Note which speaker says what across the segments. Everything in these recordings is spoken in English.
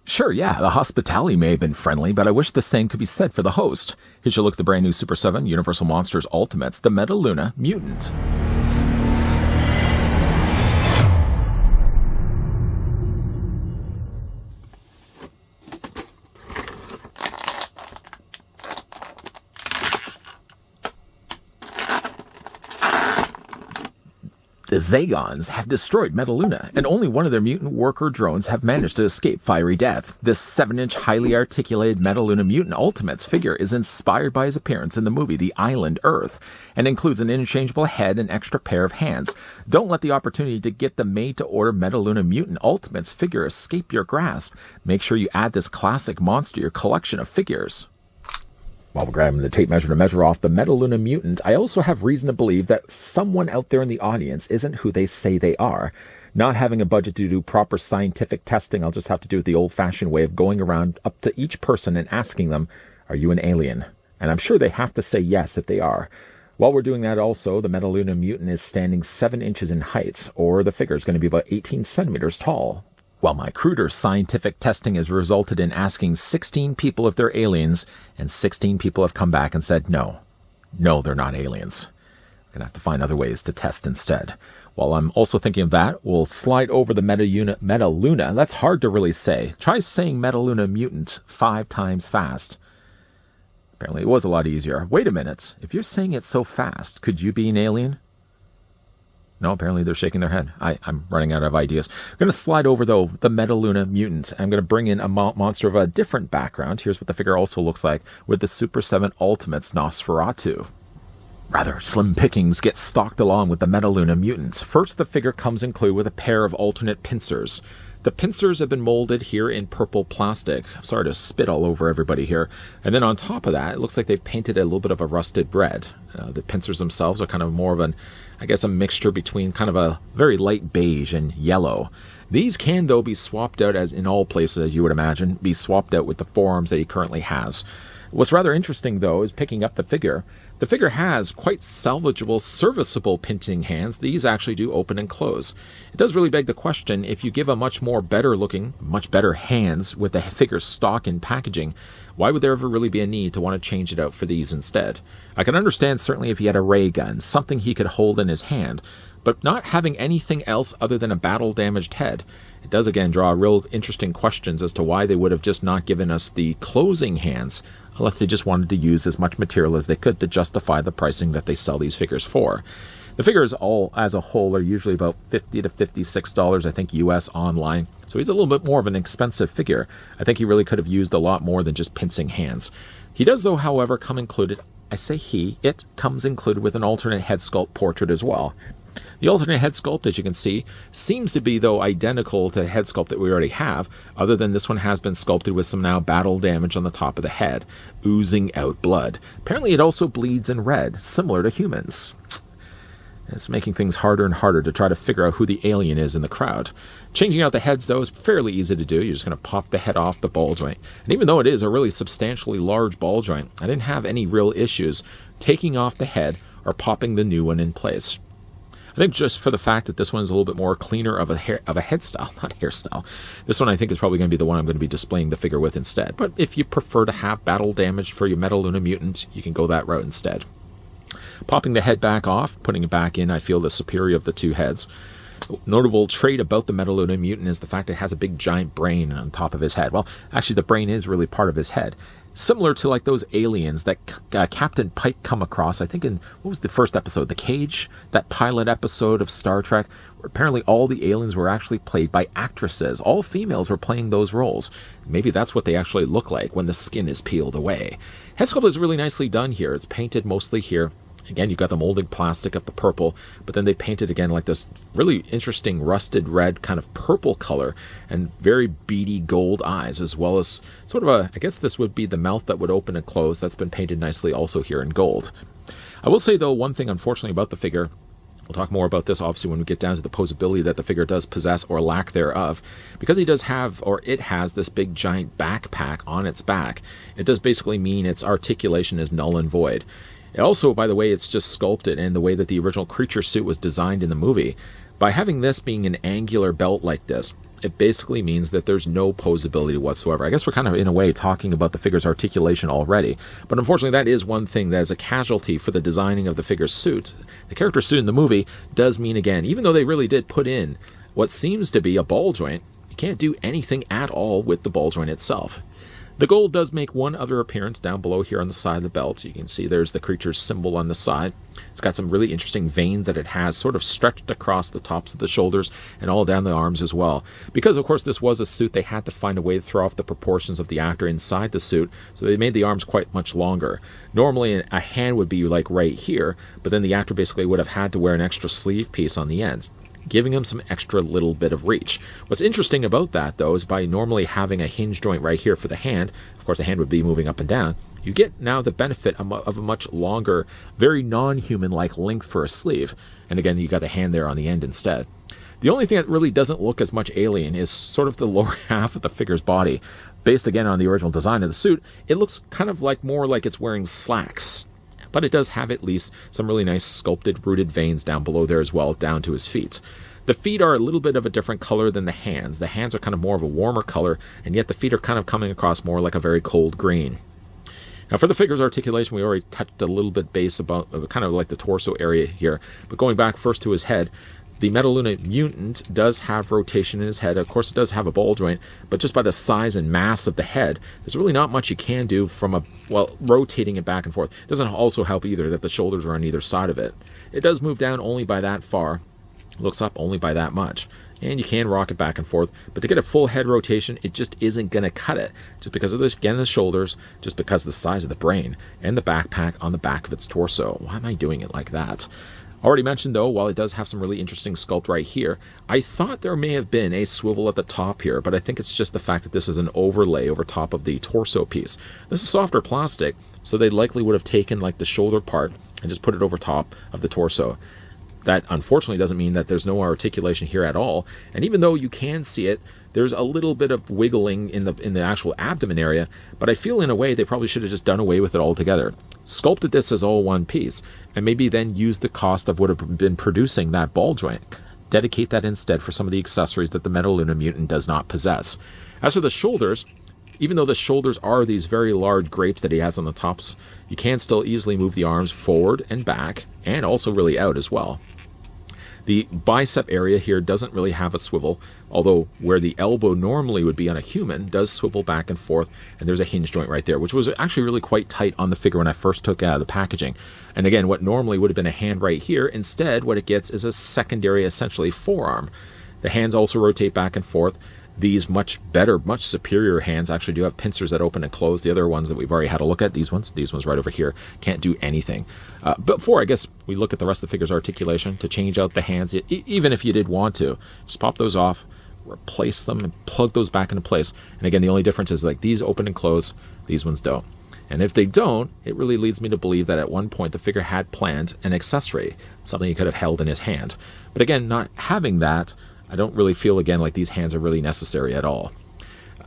Speaker 1: Sure, yeah, the hospitality may have been friendly, but I wish the same could be said for the host. Here's a look at the brand new Super 7 Universal Monsters Ultimates, the Metaluna Mutant. The Zagons have destroyed Metaluna, and only one of their mutant worker drones have managed to escape fiery death. This 7-inch, highly articulated Metaluna Mutant Ultimates figure is inspired by his appearance in the movie The Island Earth, and includes an interchangeable head and extra pair of hands. Don't let the opportunity to get the made-to-order Metaluna Mutant Ultimates figure escape your grasp. Make sure you add this classic monster to your collection of figures. While we're grabbing the tape measure to measure off the Metaluna Mutant, I also have reason to believe that someone out there in the audience isn't who they say they are. Not having a budget to do proper scientific testing, I'll just have to do it the old-fashioned way of going around up to each person and asking them, "Are you an alien?" And I'm sure they have to say yes if they are. While we're doing that also, the Metaluna Mutant is standing 7 inches in height, or the figure is going to be about 18 centimeters tall. While my cruder scientific testing has resulted in asking 16 people if they're aliens, and 16 people have come back and said no, they're not aliens. We're going to have to find other ways to test instead. While I'm also thinking of that, we'll slide over the Metaluna. That's hard to really say. Try saying Metaluna Mutant 5 times fast. Apparently it was a lot easier. Wait a minute. If you're saying it so fast, could you be an alien? No, apparently they're shaking their head. I'm running out of ideas. I'm going to slide over, though, the Metaluna Mutant. I'm going to bring in a monster of a different background. Here's what the figure also looks like with the Super 7 Ultimates Nosferatu. Rather, slim pickings get stalked along with the Metaluna Mutant. First, the figure comes included with a pair of alternate pincers. The pincers have been molded here in purple plastic. I'm sorry to spit all over everybody here. And then on top of that, it looks like they've painted a little bit of a rusted red. The pincers themselves are kind of more of an, I guess, a mixture between kind of a very light beige and yellow. These can, though, be swapped out, as in all places, as you would imagine, be swapped out with the forearms that he currently has. What's rather interesting, though, is picking up the figure. The figure has quite salvageable, serviceable pinching hands. These actually do open and close. It does really beg the question, if you give a much better hands with the figure's stock and packaging, why would there ever really be a need to want to change it out for these instead? I can understand certainly if he had a ray gun, something he could hold in his hand, but not having anything else other than a battle-damaged head. It does again draw real interesting questions as to why they would have just not given us the closing hands, unless they just wanted to use as much material as they could to justify the pricing that they sell these figures for. The figures all as a whole are usually about $50 to $56, I think, US online. So he's a little bit more of an expensive figure. I think he really could have used a lot more than just pincing hands. He does, though, however, come included, I say it comes included with an alternate head sculpt portrait as well. The alternate head sculpt, as you can see, seems to be, though, identical to the head sculpt that we already have, other than this one has been sculpted with some now battle damage on the top of the head, oozing out blood. Apparently it also bleeds in red, similar to humans. It's making things harder and harder to try to figure out who the alien is in the crowd. Changing out the heads, though, is fairly easy to do. You're just going to pop the head off the ball joint. And even though it is a really substantially large ball joint, I didn't have any real issues taking off the head or popping the new one in place. I think just for the fact that this one is a little bit more cleaner of a head style, not hairstyle. This one I think is probably going to be the one I'm going to be displaying the figure with instead. But if you prefer to have battle damage for your Metaluna Mutant, you can go that route instead. Popping the head back off, putting it back in, I feel the superior of the two heads. Notable trait about the Metaluna Mutant is the fact it has a big giant brain on top of his head. Well, actually the brain is really part of his head. Similar to like those aliens that Captain Pike come across, I think in, what was the first episode? The Cage? That pilot episode of Star Trek, where apparently all the aliens were actually played by actresses. All females were playing those roles. Maybe that's what they actually look like when the skin is peeled away. Head sculpt is really nicely done here. It's painted mostly here. Again, you've got the molded plastic of the purple, but then they painted again like this really interesting rusted red kind of purple color and very beady gold eyes, as well as sort of a, I guess this would be the mouth that would open and close. That's been painted nicely also here in gold. I will say, though, one thing unfortunately about the figure, we'll talk more about this obviously when we get down to the posability that the figure does possess or lack thereof. Because he does have, or it has, this big giant backpack on its back, it does basically mean its articulation is null and void. Also, by the way, it's just sculpted and the way that the original creature suit was designed in the movie. By having this being an angular belt like this, it basically means that there's no posability whatsoever. I guess we're kind of, in a way, talking about the figure's articulation already. But unfortunately, that is one thing that is a casualty for the designing of the figure's suit. The character's suit in the movie does mean, again, even though they really did put in what seems to be a ball joint, you can't do anything at all with the ball joint itself. The gold does make one other appearance down below here on the side of the belt. You can see there's the creature's symbol on the side. It's got some really interesting veins that it has sort of stretched across the tops of the shoulders and all down the arms as well. Because, of course, this was a suit, they had to find a way to throw off the proportions of the actor inside the suit, so they made the arms quite much longer. Normally, a hand would be like right here, but then the actor basically would have had to wear an extra sleeve piece on the end, giving him some extra little bit of reach. What's interesting about that, though, is by normally having a hinge joint right here for the hand, of course the hand would be moving up and down, you get now the benefit of a much longer, very non-human-like length for a sleeve. And again, you got the hand there on the end instead. The only thing that really doesn't look as much alien is sort of the lower half of the figure's body. Based again on the original design of the suit, it looks kind of like more like it's wearing slacks. But it does have at least some really nice sculpted rooted veins down below there as well, down to his feet. The feet are a little bit of a different color than the hands. The hands are kind of more of a warmer color, and yet the feet are kind of coming across more like a very cold green. Now for the figure's articulation, we already touched a little bit base about kind of like the torso area here. But going back first to his head, the Metaluna mutant does have rotation in his head. Of course, it does have a ball joint, but just by the size and mass of the head, there's really not much you can do from rotating it back and forth. It doesn't also help either that the shoulders are on either side of it. It does move down only by that far, looks up only by that much, and you can rock it back and forth, but to get a full head rotation, it just isn't going to cut it, just because of this, again, the shoulders, just because of the size of the brain, and the backpack on the back of its torso. Why am I doing it like that? Already mentioned, though, while it does have some really interesting sculpt right here, I thought there may have been a swivel at the top here, but I think it's just the fact that this is an overlay over top of the torso piece. This is softer plastic, so they likely would have taken like the shoulder part and just put it over top of the torso. That unfortunately doesn't mean that there's no articulation here at all, and even though you can see it, there's a little bit of wiggling in the actual abdomen area, but I feel in a way they probably should have just done away with it altogether. Sculpted this as all one piece, and maybe then used the cost of would have been producing that ball joint. Dedicate that instead for some of the accessories that the Metaluna mutant does not possess. As for the shoulders, even though the shoulders are these very large grapes that he has on the tops, you can still easily move the arms forward and back, and also really out as well. The bicep area here doesn't really have a swivel, although where the elbow normally would be on a human does swivel back and forth, and there's a hinge joint right there, which was actually really quite tight on the figure when I first took it out of the packaging. And again, what normally would have been a hand right here, instead what it gets is a secondary, essentially, forearm. The hands also rotate back and forth. These much better, much superior hands actually do have pincers that open and close. The other ones that we've already had a look at, these ones right over here, can't do anything. But before, I guess, we look at the rest of the figure's articulation, to change out the hands, even if you did want to, just pop those off, replace them, and plug those back into place. And again, the only difference is like these open and close, these ones don't. And if they don't, it really leads me to believe that at one point the figure had planned an accessory, something he could have held in his hand. But again, not having that, I don't really feel, again, like these hands are really necessary at all.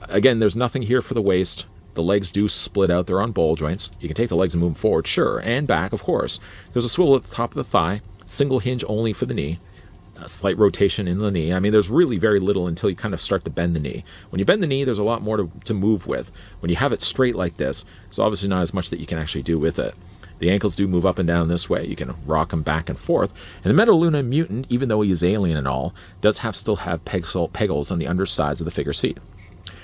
Speaker 1: Again, there's nothing here for the waist. The legs do split out. They're on ball joints. You can take the legs and move them forward, sure, and back, of course. There's a swivel at the top of the thigh, single hinge only for the knee, a slight rotation in the knee. I mean, there's really very little until you kind of start to bend the knee. When you bend the knee, there's a lot more to move with. When you have it straight like this, it's obviously not as much that you can actually do with it. The ankles do move up and down this way. You can rock them back and forth. And the Metaluna mutant, even though he is alien and all, does still have pegals on the undersides of the figure's feet.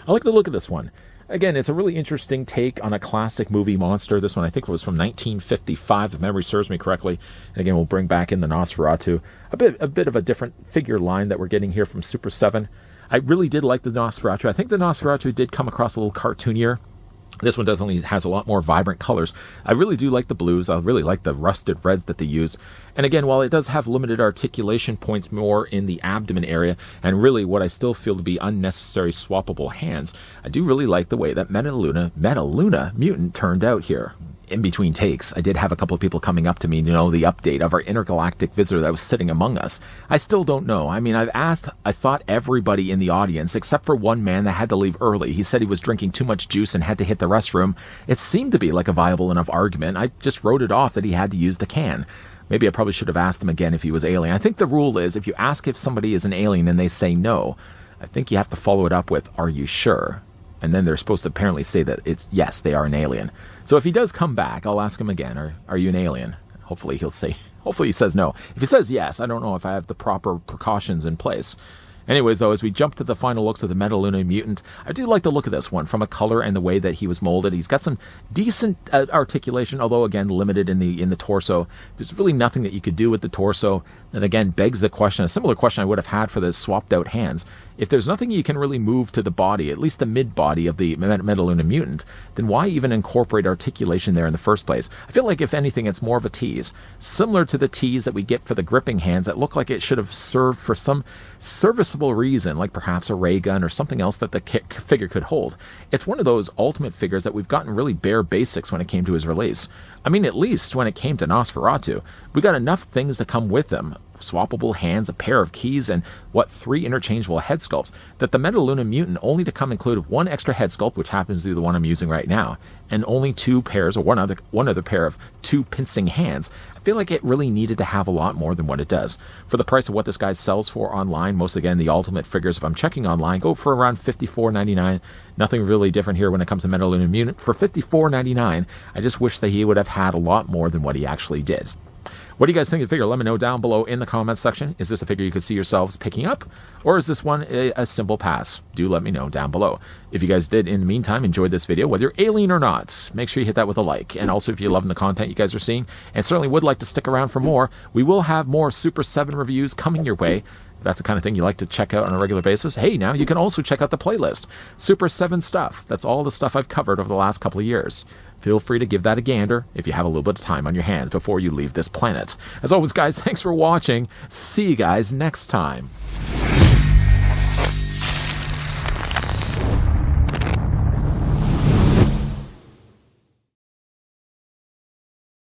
Speaker 1: I like the look of this one. Again, it's a really interesting take on a classic movie monster. This one, I think, was from 1955, if memory serves me correctly. And again, we'll bring back in the Nosferatu. A bit of a different figure line that we're getting here from Super 7. I really did like the Nosferatu. I think the Nosferatu did come across a little cartoonier. This one definitely has a lot more vibrant colors. I really do like the blues. I really like the rusted reds that they use. And again, while it does have limited articulation points more in the abdomen area, and really what I still feel to be unnecessary swappable hands, I do really like the way that Metaluna mutant turned out here. In between takes, I did have a couple of people coming up to me to know the update of our intergalactic visitor that was sitting among us. I still don't know. I mean, I've asked, I thought everybody in the audience, except for one man that had to leave early. He said he was drinking too much juice and had to hit the restroom. It seemed to be like a viable enough argument. I just wrote it off that he had to use the can. Maybe I probably should have asked him again if he was alien. I think the rule is if you ask if somebody is an alien and they say no, I think you have to follow it up with, are you sure? And then they're supposed to apparently say that it's yes, they are an alien. So if he does come back, I'll ask him again, are you an alien? Hopefully he says no. If he says yes, I don't know if I have the proper precautions in place. Anyways, though, as we jump to the final looks of the Metaluna mutant, I do like the look of this one from a color and the way that he was molded. He's got some decent articulation, although again limited in the torso. There's really nothing that you could do with the torso. And again, begs the question, a similar question I would have had for the swapped out hands. If there's nothing you can really move to the body, at least the mid-body of the Metaluna mutant, then why even incorporate articulation there in the first place? I feel like, if anything, it's more of a tease. Similar to the tease that we get for the gripping hands that look like it should have served for some serviceable reason, like perhaps a ray gun or something else that the figure could hold. It's one of those ultimate figures that we've gotten really bare basics when it came to his release. I mean, at least when it came to Nosferatu, we got enough things to come with them. Swappable hands, a pair of keys, and 3 interchangeable head sculpts, that the Metaluna mutant only to come include 1 extra head sculpt, which happens to be the one I'm using right now, and only 2 pairs, or one other pair of 2 pincing hands. I feel like it really needed to have a lot more than what it does. For the price of what this guy sells for online, most again the ultimate figures, if I'm checking online, go for around $54.99. Nothing really different here when it comes to Metaluna mutant. For $54.99, I just wish that he would have had a lot more than what he actually did. What do you guys think of the figure? Let me know down below in the comments section. Is this a figure you could see yourselves picking up? Or is this one a simple pass? Do let me know down below. If you guys did, in the meantime, enjoy this video, whether you're alien or not, make sure you hit that with a like. And also, if you're loving the content you guys are seeing, and certainly would like to stick around for more, we will have more Super 7 reviews coming your way. If that's the kind of thing you like to check out on a regular basis, hey, now you can also check out the playlist. Super 7 stuff. That's all the stuff I've covered over the last couple of years. Feel free to give that a gander if you have a little bit of time on your hands before you leave this planet. As always, guys, thanks for watching. See you guys next time.